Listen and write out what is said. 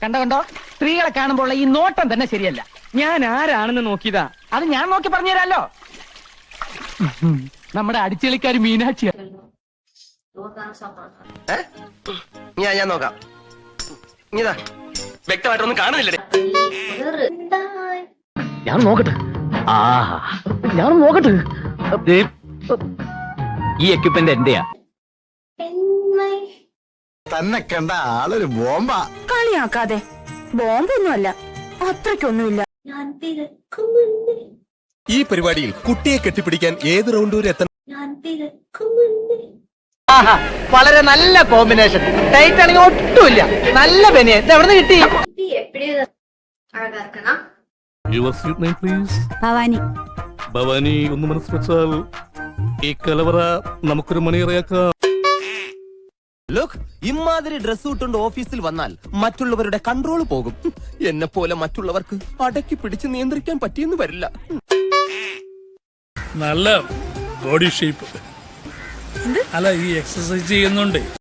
കണ്ടോ സ്ത്രീകളെ കാണുമ്പോൾ ഈ നോട്ടം തന്നെ ശരിയല്ല. ഞാൻ ആരാണെന്ന് നോക്കിയതാ. അത് ഞാൻ നോക്കി പറഞ്ഞുതരാലോ. നമ്മുടെ അടിച്ചെളിക്കാരി മീനാക്ഷിയാ. ഞാൻ നോക്കാം. ഇതാ വ്യക്തമായിട്ടൊന്നും കാണുന്നില്ലേ? ഞാൻ നോക്കട്ടെ. ഞാൻ നോക്കട്ടെ. ഈ എക്യുപ്മെന്റ് എന്റെയാ. തന്നെ കണ്ട ആളൊരു ബോംബാ. കളിയാക്കാതെ. ബോംബൊന്നുമല്ല, അത്രയ്ക്കൊന്നുമില്ല. ഈ പരിപാടിയിൽ കുട്ടിയെ കെട്ടിപ്പിടിക്കാൻ ഏത് റൗണ്ട് വരെ എത്തണം? വളരെ നല്ല കോമ്പിനേഷൻ. ടൈറ്റ് ആണെങ്കിൽ ഒട്ടുമില്ല. നല്ല ബനിയൻ. ഇത് എവിടെ നിന്ന് കിട്ടി? Your sweet name, please. Bhavani ഒന്ന് മനസ്സ് വെച്ചാൽ ഈ കലവറ നമുക്കൊരു മണിയറയാക്കാം. ലുക്ക്, ഇമാതിരി ഡ്രസ് ഇട്ടുകൊണ്ട് ഓഫീസിൽ വന്നാൽ മറ്റുള്ളവരുടെ കൺട്രോൾ പോകും. എന്നെ പോലെ മറ്റുള്ളവർക്ക് അടക്കി പിടിച്ച് നിയന്ത്രിക്കാൻ പറ്റിയെന്ന് വരില്ല. നല്ല ബോഡി ഷേപ്പ്. അല്ല, ഈ എക്സസൈസ് ചെയ്യുന്നുണ്ട്.